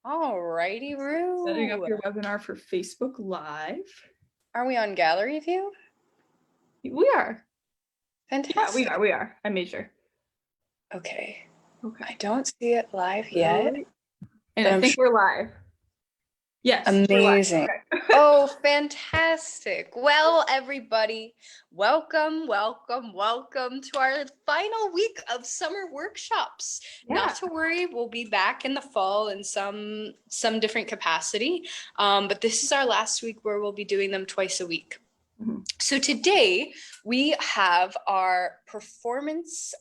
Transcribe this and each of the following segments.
Alrighty, Setting up Roo. your webinar for Facebook Live. Are we on gallery view? We are. Fantastic. Yeah, we are. I made sure. Okay. Okay. I don't see it live yet. And I think we're live. Yes. Amazing. Okay. Oh, fantastic. Well, everybody, welcome to our final week of summer workshops. Yeah. Not to worry, we'll be back in the fall in some different capacity. But this is our last week where we'll be doing them twice a week. Mm-hmm. So today we have our performance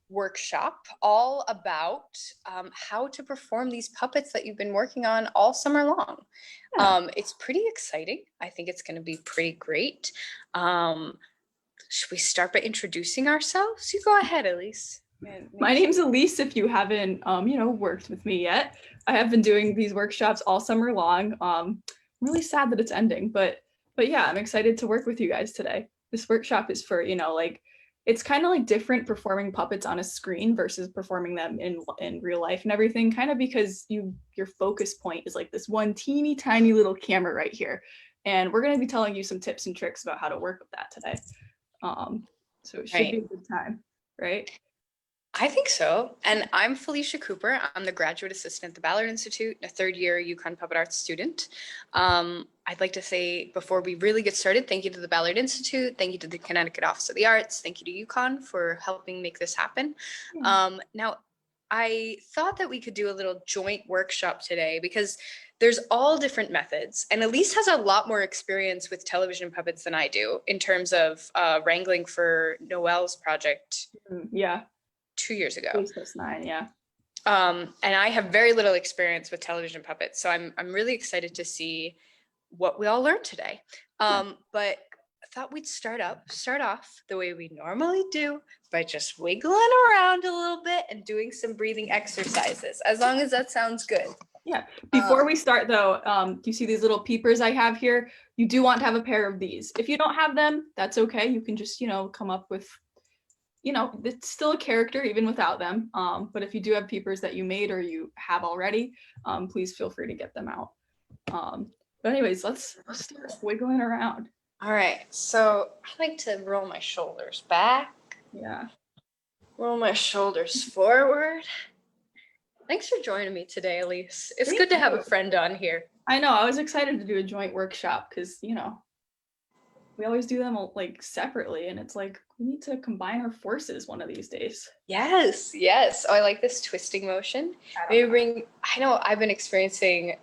workshop all about how to perform these puppets that you've been working on all summer long. Yeah. It's pretty exciting. I think it's going to be pretty great. Should we start by introducing ourselves? You go ahead, Elise. My name's Elise, if you haven't worked with me yet. I have been doing these workshops all summer long. I'm really sad that it's ending, but yeah, I'm excited to work with you guys today. This workshop is for, it's kind of like different performing puppets on a screen versus performing them in real life and everything, kind of because your focus point is like this one teeny tiny little camera right here. And we're going to be telling you some tips and tricks about how to work with that today. So it should be a good time, right? I think so. And I'm Felicia Cooper. I'm the graduate assistant at the Ballard Institute, a third-year UConn Puppet Arts student. I'd like to say, before we really get started, thank you to the Ballard Institute, thank you to the Connecticut Office of the Arts, thank you to UConn for helping make this happen. Now, I thought that we could do a little joint workshop today because there's all different methods. And Elise has a lot more experience with television puppets than I do in terms of wrangling for Noelle's project. Yeah. 2 years ago. 9, yeah. And I have very little experience with television puppets, so I'm really excited to see what we all learned today. But I thought we'd start off the way we normally do by just wiggling around a little bit and doing some breathing exercises, as long as that sounds good. Yeah. Before we start though, do you see these little peepers I have here? You do want to have a pair of these. If you don't have them, that's okay. You can just, come up with, it's still a character even without them. But if you do have peepers that you made or you have already, please feel free to get them out. But anyways, let's start wiggling around. All right. So I like to roll my shoulders back. Yeah. Roll my shoulders forward. Thanks for joining me today, Elise. It's good to have a friend on here. I know. I was excited to do a joint workshop because, we always do them like separately, and it's like we need to combine our forces one of these days. Yes. Oh, I like this twisting motion. I know I've been experiencing,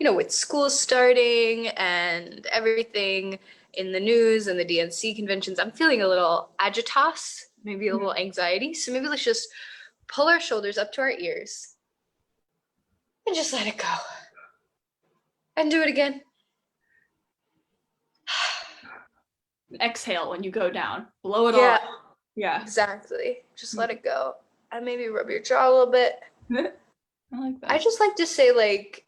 with school starting and everything in the news and the DNC conventions, I'm feeling a little agitas, maybe a little anxiety. So maybe let's just pull our shoulders up to our ears and just let it go. And do it again. Exhale when you go down. Blow it all. Yeah. Exactly. Just let it go. And maybe rub your jaw a little bit. I like that. I just like to say, like,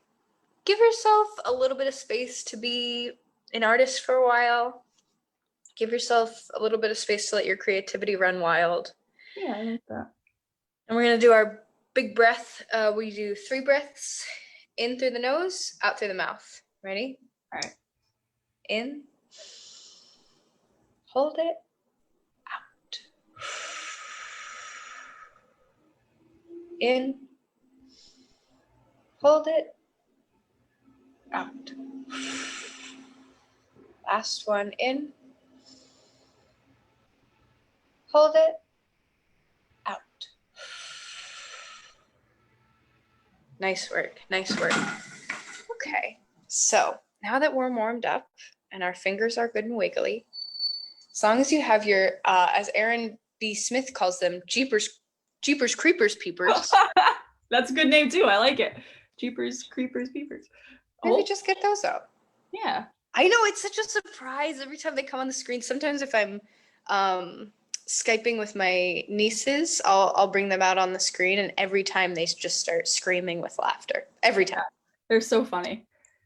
give yourself a little bit of space to be an artist for a while. Give yourself a little bit of space to let your creativity run wild. Yeah, I like that. And we're going to do our big breath. We do 3 breaths. In through the nose, out through the mouth. Ready? All right. In. Hold it. Out. In. Hold it. Out. Last one. In. Hold it. Out. Nice work. Okay, so now that we're warmed up and our fingers are good and wiggly, as long as you have your, as Aaron B. Smith calls them, Jeepers Creepers Peepers. That's a good name too. I like it. Jeepers Creepers Peepers. Maybe just get those out. Yeah. I know, it's such a surprise every time they come on the screen. Sometimes if I'm Skyping with my nieces, I'll bring them out on the screen, and every time they just start screaming with laughter. Every time. They're so funny.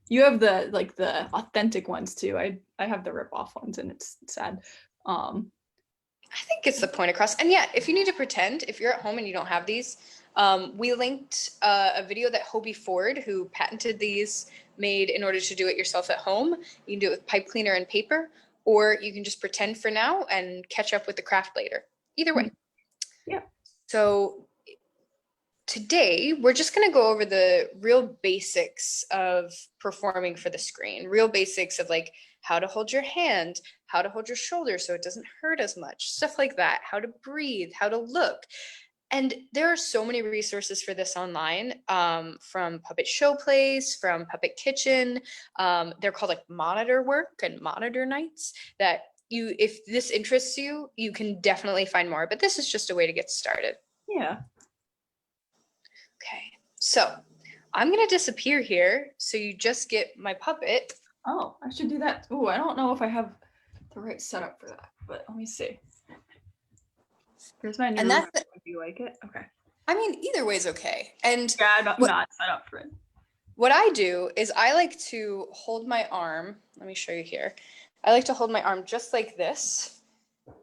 You have the authentic ones too. I have the rip-off ones, and it's sad. I think it's the point across. And yeah, if you need to pretend, if you're at home and you don't have these, We linked a video that Hobie Ford, who patented these, made in order to do it yourself at home. You can do it with pipe cleaner and paper, or you can just pretend for now and catch up with the craft later. Either way. Yeah. So today, we're just going to go over the real basics of performing for the screen, real basics of like how to hold your hand, how to hold your shoulder so it doesn't hurt as much, stuff like that, how to breathe, how to look. And there are so many resources for this online, from Puppet Showplace, from Puppet Kitchen. They're called like monitor work and monitor nights that you, if this interests you, you can definitely find more. But this is just a way to get started. Yeah. Okay, so I'm gonna disappear here. So you just get my puppet. Oh, I should do that. Oh, I don't know if I have the right setup for that, but let me see. Here's my new And that's remote. Do you like it? Okay. I mean, either way is okay. And Yeah, I'm not set up for it. what I do is I like to hold my arm. Let me show you here. I like to hold my arm just like this,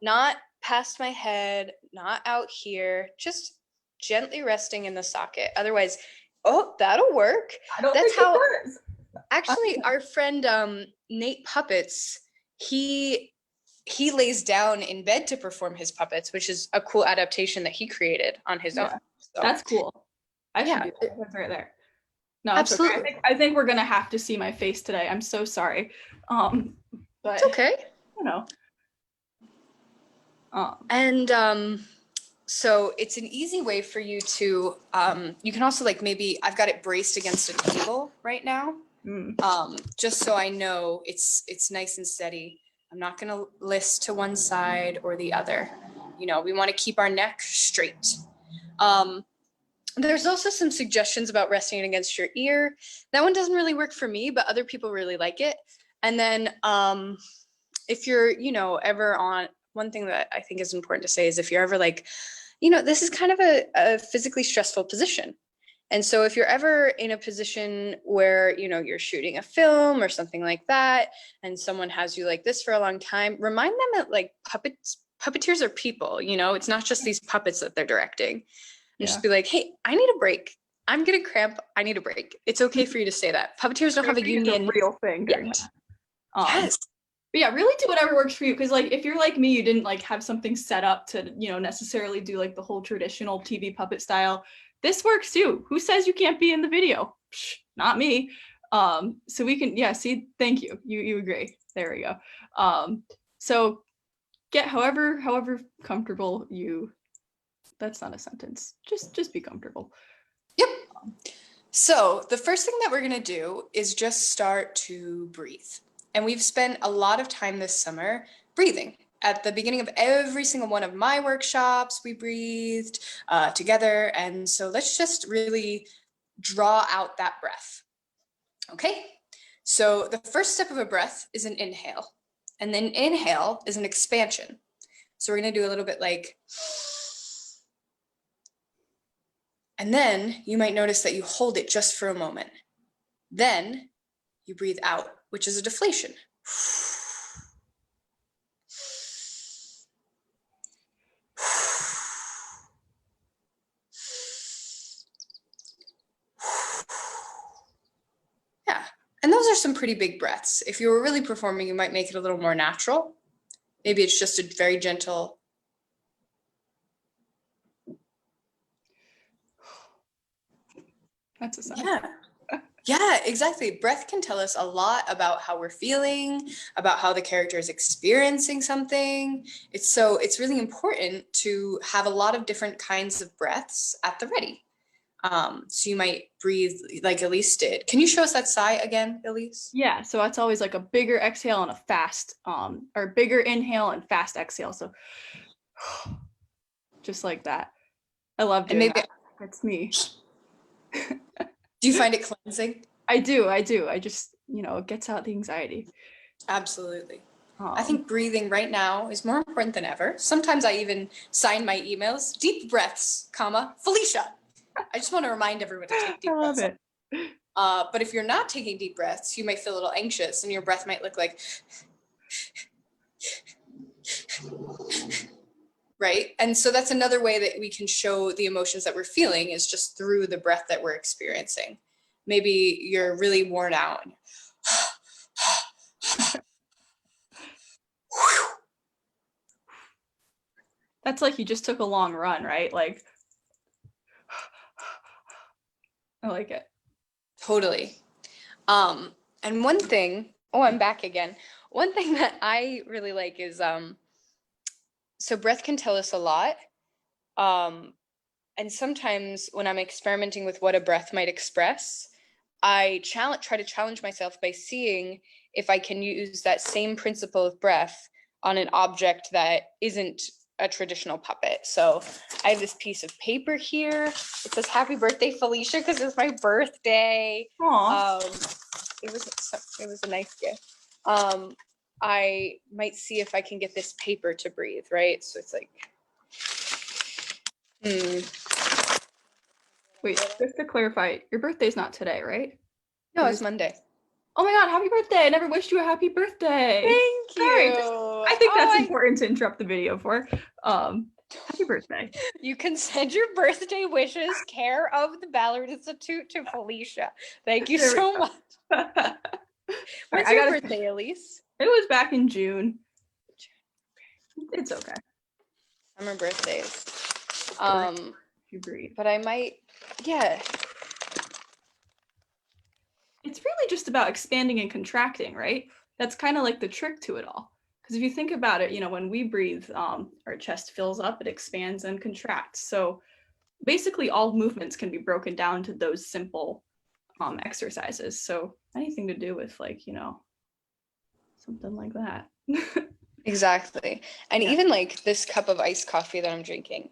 not past my head, not out here, just gently resting in the socket. Otherwise, oh, that'll work. I don't That's think it how works. actually our friend Nate Puppets, he lays down in bed to perform his puppets, which is a cool adaptation that he created on his own. So, that's cool. I should yeah, do that. That's right there. No, it's absolutely. okay. I think we're gonna have to see my face today. I'm so sorry. But It's okay. you know. And so it's an easy way for you to, you can also like maybe, I've got it braced against a table right now, just so I know it's nice and steady. I'm not gonna list to one side or the other. You know, we want to keep our neck straight. There's also some suggestions about resting it against your ear. That one doesn't really work for me, but other people really like it. And then if you're, you know, ever on, one thing that I think is important to say is if you're ever like, you know, this is kind of a physically stressful position. And so if you're ever in a position where, you know, you're shooting a film or something like that, and someone has you like this for a long time, remind them that like puppeteers are people, you know, it's not just these puppets that they're directing. And just be like, hey, I need a break. I'm gonna cramp. I need a break. It's okay for you to say that. Puppeteers don't have a union. It's a real thing during that. Yes. But yeah, really do whatever works for you. Because like if you're like me, you didn't like have something set up to, you know, necessarily do like the whole traditional TV puppet style. This works too. Who says you can't be in the video? Psh, not me. So we can, yeah, see, thank you. You agree. There we go. So get however comfortable you, that's not a sentence. Just be comfortable. Yep. So the first thing that we're gonna do is just start to breathe. And we've spent a lot of time this summer breathing. At the beginning of every single one of my workshops, we breathed together. And so let's just really draw out that breath. Okay, so the first step of a breath is an inhale. And then inhale is an expansion. So we're gonna do a little bit like, and then you might notice that you hold it just for a moment. Then you breathe out, which is a deflation. Yeah, and those are some pretty big breaths. If you were really performing, you might make it a little more natural. Maybe it's just a very gentle. That's a sign. Yeah. Yeah, exactly. Breath can tell us a lot about how we're feeling, about how the character is experiencing something. It's really important to have a lot of different kinds of breaths at the ready. So you might breathe like Elise did. Can you show us that sigh again, Elise? Yeah, so that's always like a bigger exhale and a fast, or bigger inhale and fast exhale. So just like that. I love doing that. That's me. Do you find it cleansing? I do. I just, you know, it gets out the anxiety. Absolutely. I think breathing right now is more important than ever. Sometimes I even sign my emails, deep breaths, comma, Felicia. I just want to remind everyone to take deep breaths. I love it. But if you're not taking deep breaths, you might feel a little anxious and your breath might look like, right? And so that's another way that we can show the emotions that we're feeling is just through the breath that we're experiencing. Maybe you're really worn out. That's like you just took a long run, right? Like, I like it. Totally. And one thing, oh, I'm back again. One thing that I really like is, so breath can tell us a lot. And sometimes when I'm experimenting with what a breath might express, I try to challenge myself by seeing if I can use that same principle of breath on an object that isn't a traditional puppet. So I have this piece of paper here. It says "Happy Birthday, Felicia" because it's my birthday. Aw. It was a nice gift. I might see if I can get this paper to breathe, right? So it's like, Wait, just to clarify, your birthday's not today, right? no, it's Monday. Oh my God, happy birthday. I never wished you a happy birthday. Thank you. Sorry, I think that's important to interrupt the video for. Happy birthday. You can send your birthday wishes, care of the Ballard Institute, to Felicia. Thank you so much. When's your birthday, Elise? It was back in June. It's okay. Summer birthdays. You breathe. But I might, yeah. It's really just about expanding and contracting, right? That's kind of like the trick to it all. Because if you think about it, you know, when we breathe, our chest fills up, it expands and contracts. So basically all movements can be broken down to those simple exercises. So anything to do with, like, you know, something like that. Exactly. And even like this cup of iced coffee that I'm drinking,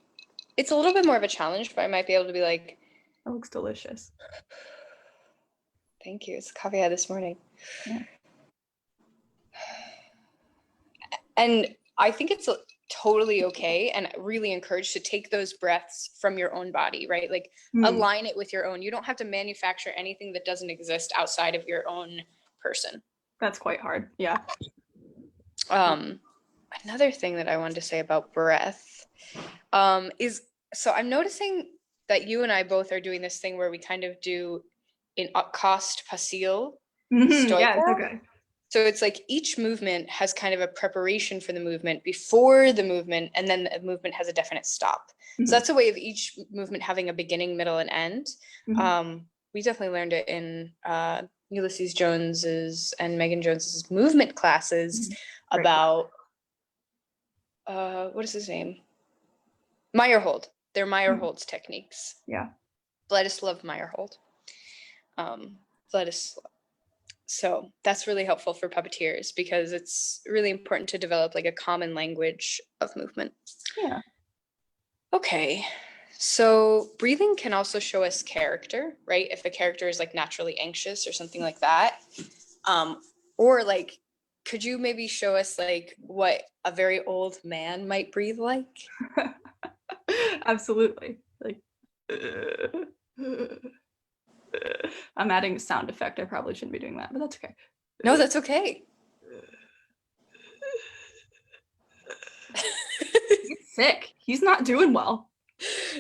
it's a little bit more of a challenge, but I might be able to be like, that looks delicious. Thank you. It's the coffee I had this morning. Yeah. And I think it's totally okay and really encouraged to take those breaths from your own body, right? Like align it with your own. You don't have to manufacture anything that doesn't exist outside of your own person. That's quite hard. Yeah. Another thing that I wanted to say about breath is, so I'm noticing that you and I both are doing this thing where we kind of do an cost facile stoica. Yeah, it's okay. So it's like each movement has kind of a preparation for the movement before the movement, and then the movement has a definite stop. So that's a way of each movement having a beginning, middle, and end. We definitely learned it in Ulysses Jones's and Megan Jones's movement classes about what is his name? Meyerhold. They're Meyerhold's techniques. Yeah. Vladislav Meyerhold. Vladislav. So that's really helpful for puppeteers because it's really important to develop like a common language of movement. Yeah. Okay. So breathing can also show us character, right? If a character is like naturally anxious or something like that. Or like, could you maybe show us like what a very old man might breathe like? Absolutely. Like, I'm adding a sound effect. I probably shouldn't be doing that, but that's okay. No, that's okay. He's sick. He's not doing well.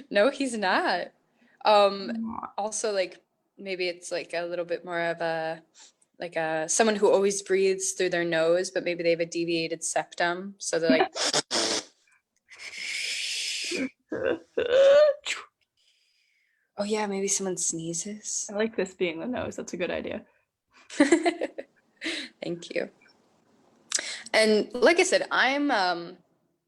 No, he's not. Also, like, maybe it's like a little bit more of a, like someone who always breathes through their nose, but maybe they have a deviated septum. So they're like, oh yeah, maybe someone sneezes. I like this being the nose. That's a good idea. Thank you. And like I said, I'm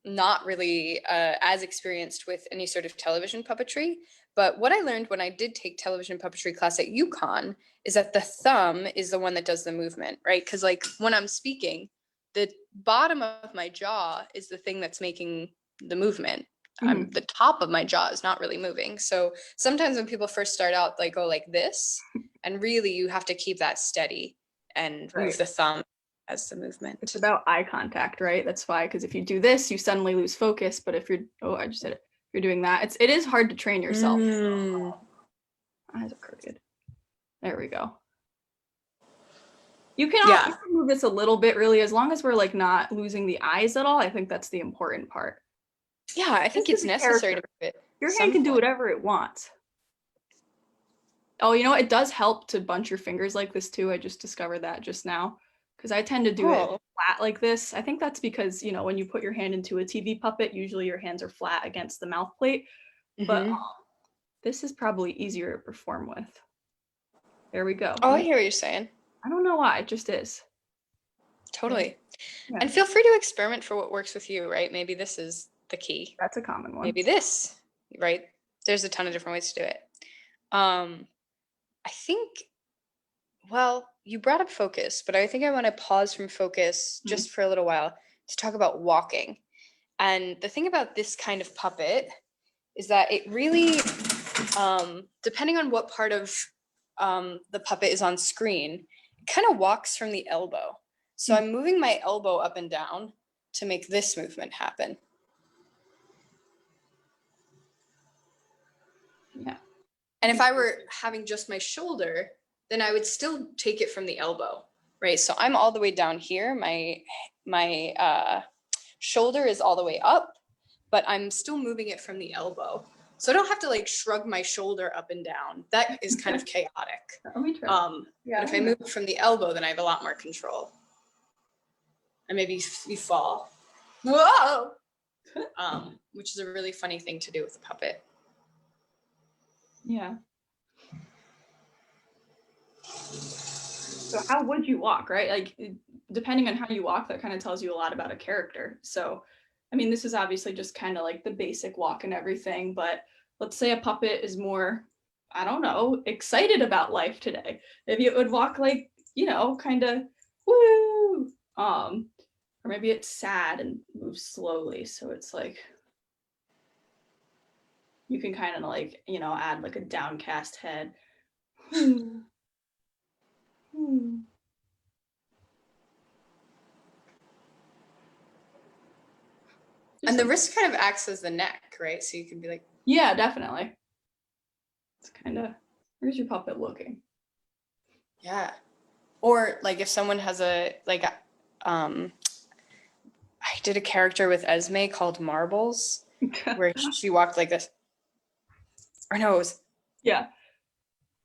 not really as experienced with any sort of television puppetry, but what I learned when I did take television puppetry class at UConn is that the thumb is the one that does the movement, right? Because like when I'm speaking, the bottom of my jaw is the thing that's making the movement. The top of my jaw is not really moving. So sometimes when people first start out, they go like this, and really you have to keep that steady and move the thumb as the movement. It's about eye contact, right? That's why, because if you do this, you suddenly lose focus. But if you're, I just did it. If you're doing that, it is hard to train yourself. Eyes are crooked. There we go. You can move this a little bit, really, as long as we're like not losing the eyes at all. I think that's the important part. Yeah, I think This it's is a necessary to character. give it Your hand some can do flex. whatever it wants. Oh, you know what? It does help to bunch your fingers like this too. I just discovered that just now because I tend to do it Oh, flat like this. I think that's because, when you put your hand into a TV puppet, usually your hands are flat against the mouth plate, but hmm. this is probably easier to perform with. There we go. Oh, I And hear what you're saying. I don't know why, it just is. Okay. Totally. Yeah, And feel free to experiment for what works with you, right? Maybe this is the key. that's a common one. Maybe this, right? There's a ton of different ways to do it. Um, I think, well, you brought up focus, but I think I want to pause from focus Mhm. just for a little while to talk about walking. And the thing about this kind of puppet is that it really, depending on what part of the puppet is on screen, it kind of walks from the elbow. So I'm moving my elbow up and down to make this movement happen. Yeah. And if I were having just my shoulder, then I would still take it from the elbow, right? So I'm all the way down here. My shoulder is all the way up, but I'm still moving it from the elbow. So I don't have to like shrug my shoulder up and down. That is kind of chaotic. Let me try. But if I move from the elbow, then I have a lot more control. And maybe you fall. Whoa! Which is a really funny thing to do with a puppet. Yeah. So how would you walk, right? Like depending on how you walk, that kind of tells you a lot about a character. So, I mean, this is obviously just kind of like the basic walk and everything, but let's say a puppet is more, I don't know, excited about life today. Maybe it would walk like, kind of woo. Or maybe it's sad and moves slowly. So it's like you can kind of like, add like a downcast head. Hmm. Hmm. Just And the like, wrist kind of acts as the neck, right? So you can be like, yeah, definitely. It's kind of, where's your puppet looking? yeah. Or like if someone has um, I did a character with Esme called Marbles, where she walked like this. Or no, it was, Yeah.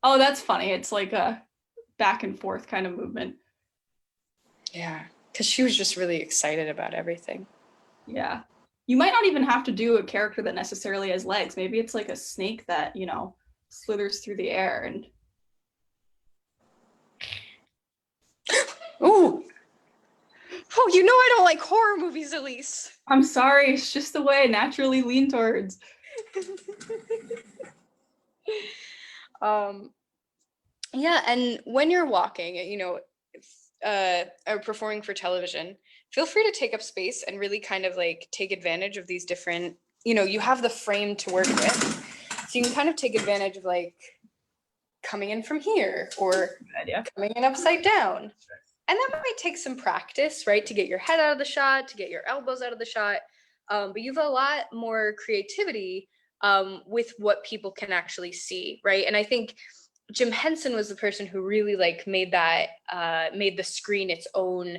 Oh, that's funny. It's like a back and forth kind of movement. yeah, because she was just really excited about everything. Yeah. You might not even have to do a character that necessarily has legs. Maybe it's like a snake that, slithers through the air and Ooh, oh, you know I don't like horror movies, Elise. I'm sorry, it's just the way I naturally lean towards. um, yeah, and when you're walking, or performing for television, feel free to take up space and really kind of like take advantage of these different, you have the frame to work with. So you can kind of take advantage of like coming in from here or Good idea. coming in upside down. And that might take some practice, right? To get your head out of the shot, to get your elbows out of the shot. But you have a lot more creativity with what people can actually see, right? And I think Jim Henson was the person who really like made the screen its own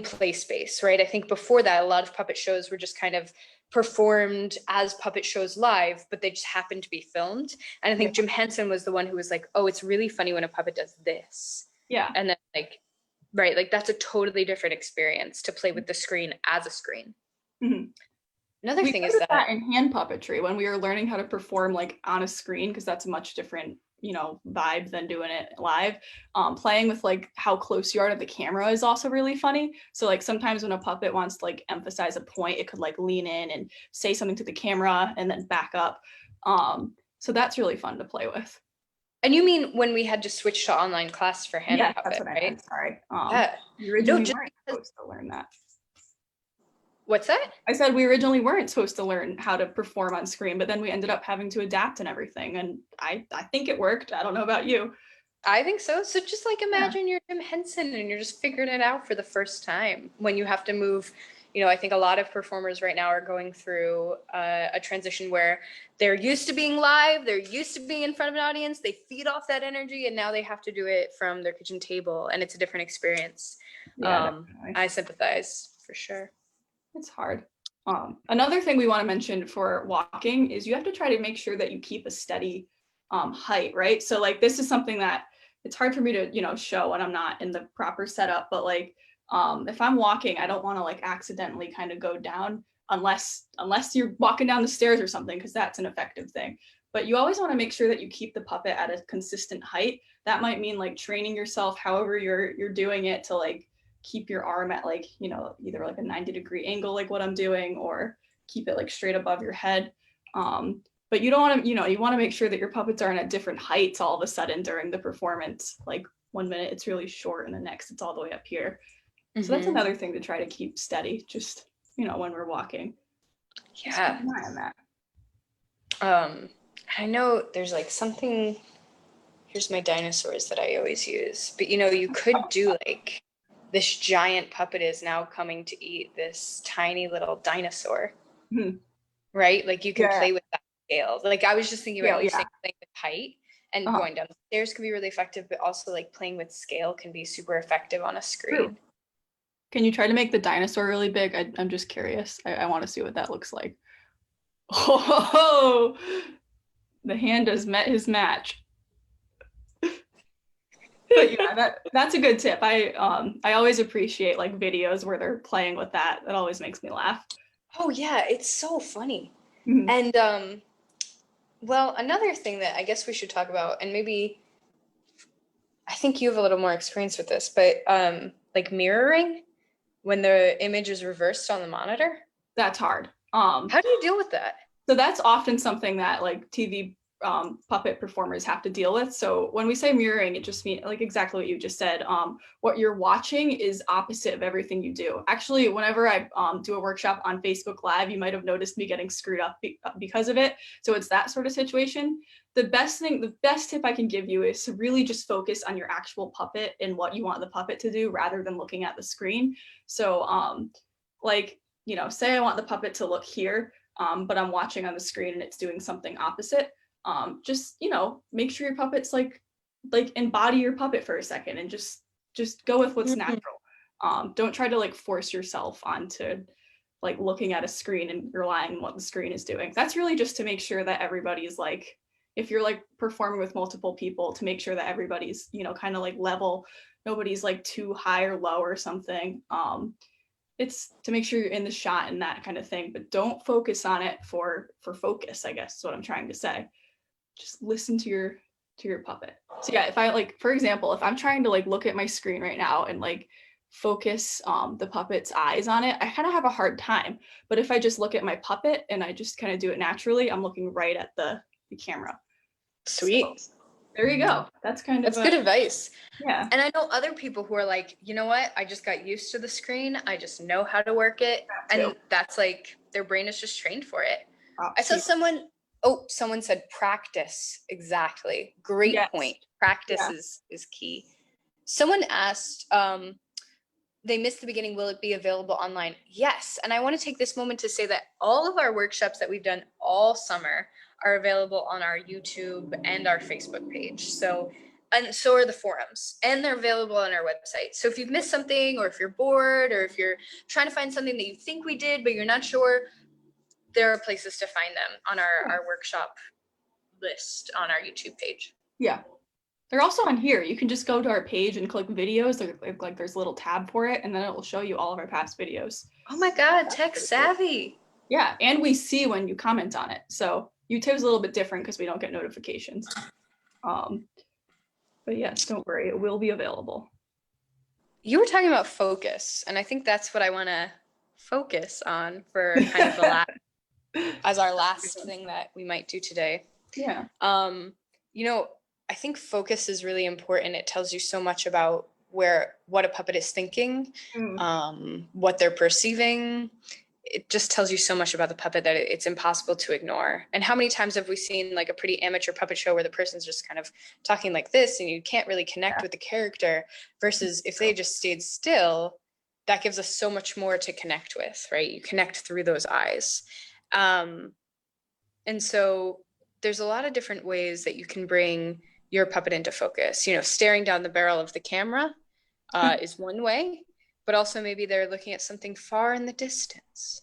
play space, right? I think before that, a lot of puppet shows were just kind of performed as puppet shows live, but they just happened to be filmed. And I think Jim Henson was the one who was like, oh, it's really funny when a puppet does this. Yeah. And then like, right, like that's a totally different experience to play with the screen as a screen. Mm-hmm. Another We thing is noticed that, that in hand puppetry when we were learning how to perform like on a screen, because that's a much different, vibe than doing it live. Playing with like how close you are to the camera is also really funny. So like sometimes when a puppet wants to like emphasize a point, it could like lean in and say something to the camera and then back up. So that's really fun to play with. and you mean when we had to switch to online class for hand Yeah, that's puppet, what I right? meant. Sorry. Yeah. We No, originally just weren't because, supposed to learn that. what's that? I said we originally weren't supposed to learn how to perform on screen, but then we ended up having to adapt and everything. And I think it worked. I don't know about you. I think so. So just like Yeah. imagine you're Jim Henson and you're just figuring it out for the first time when you have to move. I think a lot of performers right now are going through a transition where they're used to being live, they're used to being in front of an audience, they feed off that energy, and now they have to do it from their kitchen table, and it's a different experience. Yeah, definitely. I sympathize for sure. It's hard. Another thing we want to mention for walking is you have to try to make sure that you keep a steady height, right? So like this is something that it's hard for me to, show when I'm not in the proper setup, but like if I'm walking, I don't want to like accidentally kind of go down unless you're walking down the stairs or something, because that's an effective thing. But you always want to make sure that you keep the puppet at a consistent height. That might mean like training yourself however you're doing it to like keep your arm at like, either like a 90-degree angle, like what I'm doing, or keep it like straight above your head. But you don't want to, you want to make sure that your puppets aren't at different heights all of a sudden during the performance. Like 1 minute it's really short and the next it's all the way up here. So that's another thing to try to keep steady, just, when we're walking. Yeah. Just keep an eye on that. I know there's like something, here's my dinosaurs that I always use, but you could do like this giant puppet is now coming to eat this tiny little dinosaur, right? Like you can play with that scale. Like I was just thinking about you saying playing with height and going down the stairs can be really effective, but also like playing with scale can be super effective on a screen. True. Can you try to make the dinosaur really big? I'm just curious. I want to see what that looks like. Oh, the hand has met his match. But yeah, that's a good tip. I always appreciate like videos where they're playing with that. That always makes me laugh. Oh yeah, it's so funny. And well, another thing that I guess we should talk about, and maybe I think you have a little more experience with this, but like mirroring when the image is reversed on the monitor. That's hard. How do you deal with that? So that's often something that like TV puppet performers have to deal with. So when we say mirroring, it just means like exactly what you just said. What you're watching is opposite of everything you do. Actually, whenever I do a workshop on Facebook Live, you might have noticed me getting screwed up because of it. So it's that sort of situation. The best tip I can give you is to really just focus on your actual puppet and what you want the puppet to do rather than looking at the screen. So say I want the puppet to look here, but I'm watching on the screen and it's doing something opposite. Just make sure your puppet's like embody your puppet for a second and just go with what's natural. Don't try to like force yourself onto like looking at a screen and relying on what the screen is doing. That's really just to make sure that everybody's like, if you're like performing with multiple people, to make sure that everybody's kind of like level, nobody's like too high or low or something. It's to make sure you're in the shot and that kind of thing, but don't focus on it for focus, I guess is what I'm trying to say. Just listen to your puppet. So yeah, if I like, for example, if I'm trying to like look at my screen right now and like focus the puppet's eyes on it, I kind of have a hard time. But if I just look at my puppet and I just kind of do it naturally, I'm looking right at the camera. Sweet. So, there you go. That's good advice. Yeah. And I know other people who are like, you know what? I just got used to the screen. I just know how to work it. And that's like, their brain is just trained for it. I saw someone said practice. Exactly. Great point. Practice is key. Someone asked, they missed the beginning. Will it be available online? Yes. And I want to take this moment to say that all of our workshops that we've done all summer are available on our YouTube and our Facebook page. And so are the forums, and they're available on our website. So if you've missed something, or if you're bored, or if you're trying to find something that you think we did, but you're not sure, there are places to find them on our workshop list on our YouTube page. Yeah. They're also on here. You can just go to our page and click videos. There's a little tab for it, and then it will show you all of our past videos. Oh my God, tech savvy. Yeah, and we see when you comment on it. So YouTube's a little bit different because we don't get notifications. But yes, don't worry, it will be available. You were talking about focus, and I think that's what I want to focus on for kind of the last, as our last thing that we might do today. Yeah. I think focus is really important. It tells you so much about what a puppet is thinking, what they're perceiving. It just tells you so much about the puppet that it's impossible to ignore. And how many times have we seen like a pretty amateur puppet show where the person's just kind of talking like this and you can't really connect with the character, versus if they just stayed still, that gives us so much more to connect with, right? You connect through those eyes. And so there's a lot of different ways that you can bring your puppet into focus. Staring down the barrel of the camera is one way, but also maybe they're looking at something far in the distance.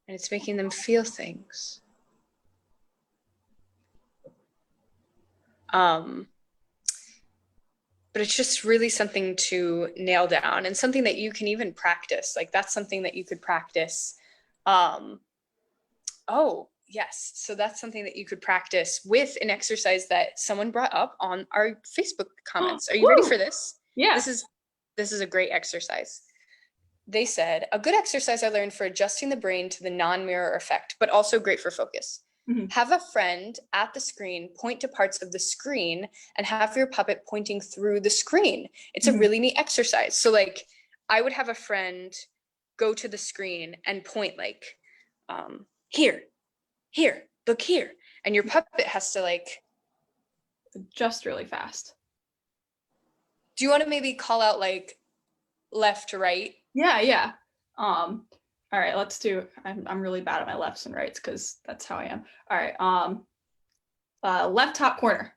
and it's making them feel things. But it's just really something to nail down and something that you can even practice. Like that's something that you could practice. Oh, yes. So that's something that you could practice with an exercise that someone brought up on our Facebook comments. Are you ready for this? Yeah. This is a great exercise. They said, a good exercise I learned for adjusting the brain to the non-mirror effect, but also great for focus. Mm-hmm. Have a friend at the screen point to parts of the screen and have your puppet pointing through the screen. It's a really neat exercise. So like I would have a friend go to the screen and point like, here, look here. And your puppet has to like adjust really fast. Do you want to maybe call out like left to right? Yeah. All right, let's do, I'm really bad at my lefts and rights because that's how I am. All right, left top corner.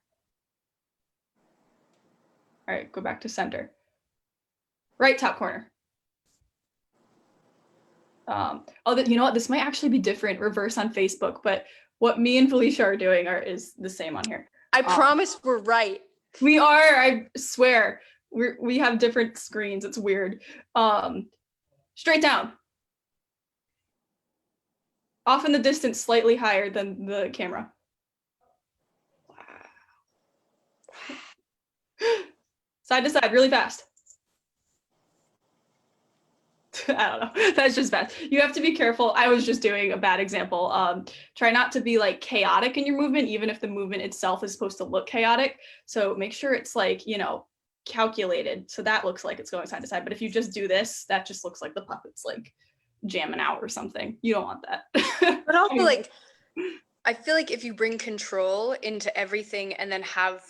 All right, go back to center. Right top corner. You know what? This might actually be different, reverse on Facebook, but what me and Felicia are doing is the same on here. I promise we're right. We are, I swear. We have different screens. It's weird. Straight down. Off in the distance, slightly higher than the camera. Side to side, really fast. I don't know. That's just bad. You have to be careful. I was just doing a bad example. Try not to be like chaotic in your movement, even if the movement itself is supposed to look chaotic. So make sure it's like, you know, calculated. So that looks like it's going side to side. But if you just do this, that just looks like the puppet's like jamming out or something. You don't want that. But also like, I feel like if you bring control into everything and then have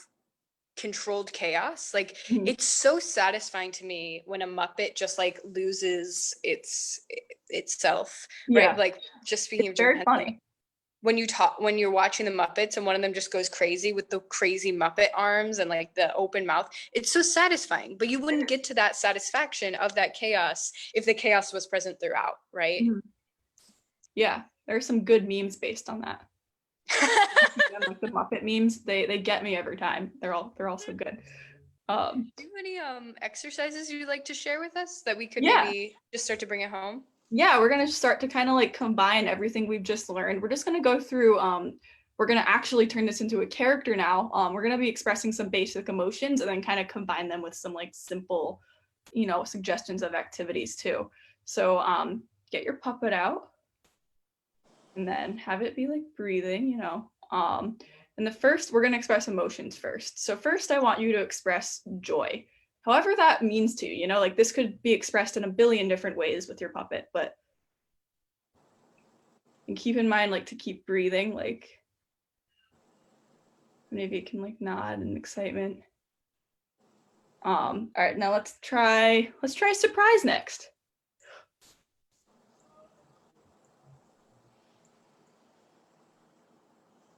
controlled chaos, like it's so satisfying to me when a Muppet just like loses itself, right? Like just speaking of very funny. When you're watching the Muppets and one of them just goes crazy with the crazy Muppet arms and like the open mouth, it's so satisfying. But you wouldn't get to that satisfaction of that chaos if the chaos was present throughout, right? Yeah, there are some good memes based on that. Like the Muppet memes, they get me every time. They're all so good. Do you have any exercises you'd like to share with us that we could maybe just start to bring it home? Yeah, we're gonna start to kind of like combine everything we've just learned. We're just gonna go through, we're gonna actually turn this into a character now. We're gonna be expressing some basic emotions and then kind of combine them with some like simple, you know, suggestions of activities too. So get your puppet out and then have it be like breathing, you know. And the first, we're gonna express emotions first. So first I want you to express joy. However that means to you, you know, like this could be expressed in a billion different ways with your puppet, but and keep in mind like to keep breathing, like maybe it can like nod in excitement. All right, now let's try surprise next.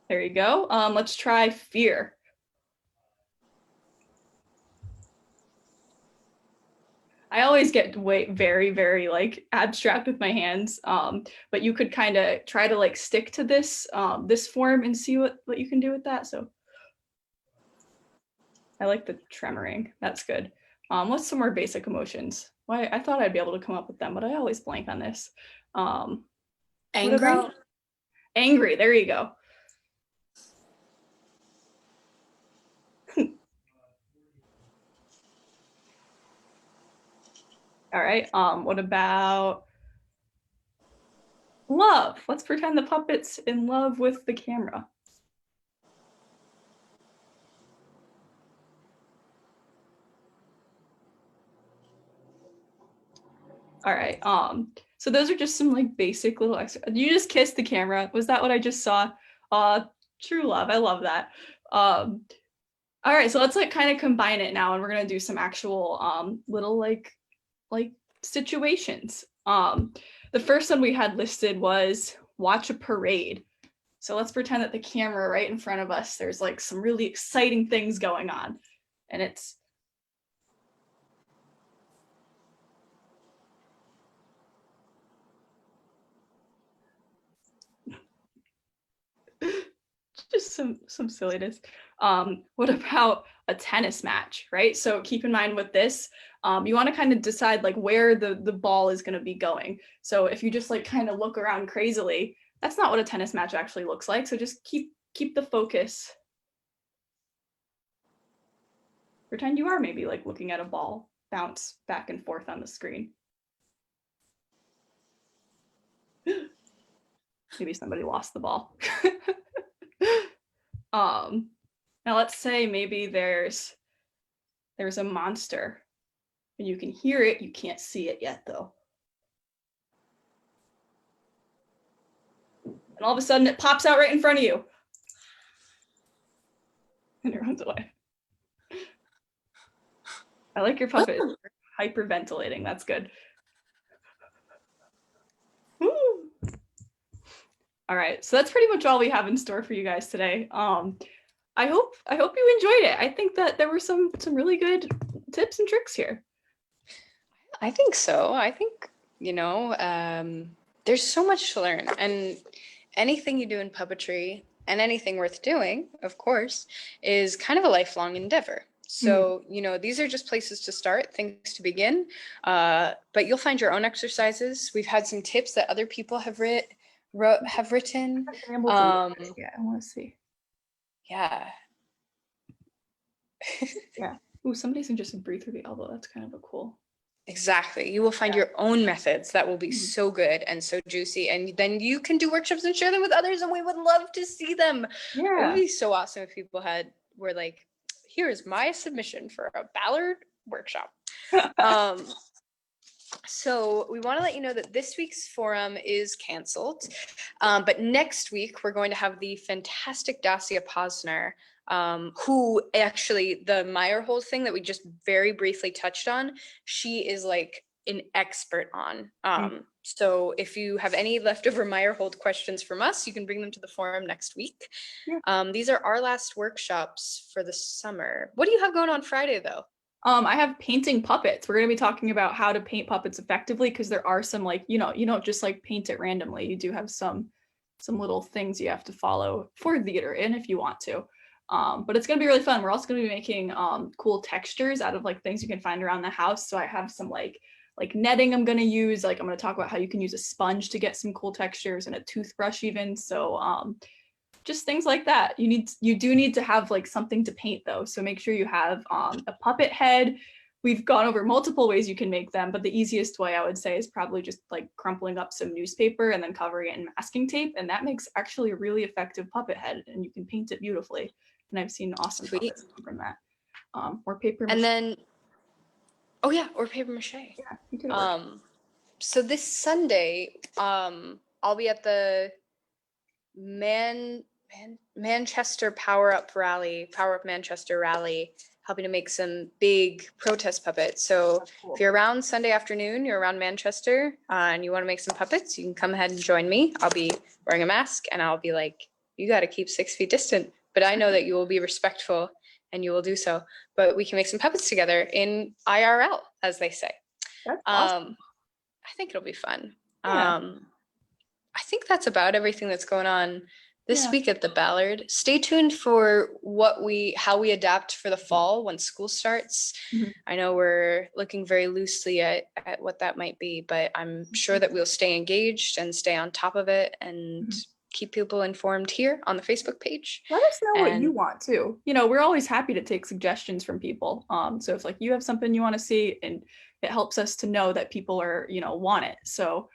There you go. Let's try fear. I always get very, very like abstract with my hands, but you could kind of try to like stick to this this form and see what you can do with that. So I like the tremoring. That's good. What's some more basic emotions? Why I thought I'd be able to come up with them, but I always blank on this. Angry. Angry. There you go. All right. What about love? Let's pretend the puppet's in love with the camera. All right. So those are just some like basic little extra. You just kissed the camera. Was that what I just saw? True love. I love that. All right. So let's like kind of combine it now, and we're gonna do some actual little like situations. The first one we had listed was watch a parade. So let's pretend that the camera right in front of us, there's like some really exciting things going on, and it's Just some silliness. What about a tennis match, right? So keep in mind with this, you want to kind of decide like where the ball is going to be going. So if you just like kind of look around crazily, that's not what a tennis match actually looks like. So just keep the focus. Pretend you are maybe like looking at a ball bounce back and forth on the screen. Maybe somebody lost the ball. Now let's say maybe there's a monster and you can hear it, you can't see it yet though. And all of a sudden it pops out right in front of you. And it runs away. I like your puppet. Hyperventilating, that's good. Woo. All right, so that's pretty much all we have in store for you guys today. I hope you enjoyed it. I think that there were some really good tips and tricks here. I think so. I think, there's so much to learn, and anything you do in puppetry and anything worth doing, of course, is kind of a lifelong endeavor. So, these are just places to start, things to begin, but you'll find your own exercises. We've had some tips that other people have written. Yeah, I want to see. Yeah. Yeah. Ooh, somebody can just breathe through the elbow. That's kind of a cool. Exactly. You will find your own methods that will be so good and so juicy. And then you can do workshops and share them with others. And we would love to see them. Yeah. It would be so awesome if people were like, here's my submission for a Ballard workshop. So we want to let you know that this week's forum is canceled. But next week, we're going to have the fantastic Dacia Posner, who actually, the Meyerhold thing that we just very briefly touched on, she is like an expert on. So if you have any leftover Meyerhold questions from us, you can bring them to the forum next week. Yeah. These are our last workshops for the summer. What do you have going on Friday, though? I have painting puppets. We're going to be talking about how to paint puppets effectively, because there are some you don't just like paint it randomly. You do have some little things you have to follow for theater in if you want to. But it's going to be really fun. We're also going to be making cool textures out of like things you can find around the house. So I have some like netting I'm going to use. Like I'm going to talk about how you can use a sponge to get some cool textures, and a toothbrush even. So just things like that. You do need to have like something to paint though. So make sure you have a puppet head. We've gone over multiple ways you can make them, but the easiest way I would say is probably just like crumpling up some newspaper and then covering it in masking tape. And that makes actually a really effective puppet head, and you can paint it beautifully. And I've seen awesome puppets come from that. Or paper mache. And then, oh yeah, or paper mache. Yeah, you could work. So this Sunday, I'll be at the Manchester Power Up Manchester rally, helping to make some big protest puppets. So cool. If you're around Sunday afternoon, you're around Manchester, and you want to make some puppets, you can come ahead and join me. I'll be wearing a mask, and I'll be like, you got to keep 6 feet distant. But I know that you will be respectful, and you will do so. But we can make some puppets together in IRL, as they say. That's awesome. I think it'll be fun. Yeah. I think that's about everything that's going on this week at the Ballard. Stay tuned for how we adapt for the fall when school starts. I know we're looking very loosely at what that might be, but I'm sure that we'll stay engaged and stay on top of it and keep people informed here on the Facebook page. Let us know what you want too. We're always happy to take suggestions from people. So if like you have something you want to see, and it helps us to know that people are, want it. So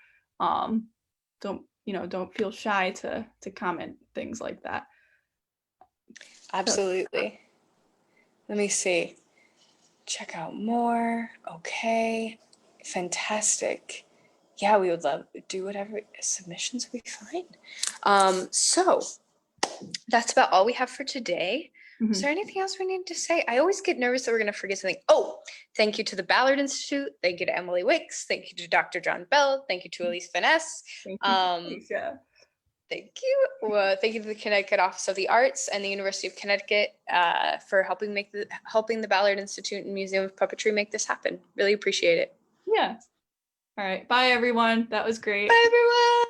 don't feel shy to comment things like that. Absolutely. Let me see. Check out more. Okay. Fantastic. Yeah, we would love to do whatever submissions we find. So that's about all we have for today. Is there anything else we need to say? I always get nervous that we're going to forget something. Oh, thank you to the Ballard Institute. Thank you to Emily Wicks. Thank you to Dr. John Bell. Thank you to Elise Vanase. Thank you, Felicia. Thank you. Thank you to the Connecticut Office of the Arts and the University of Connecticut for helping the Ballard Institute and Museum of Puppetry make this happen. Really appreciate it. Yeah. All right. Bye, everyone. That was great. Bye, everyone.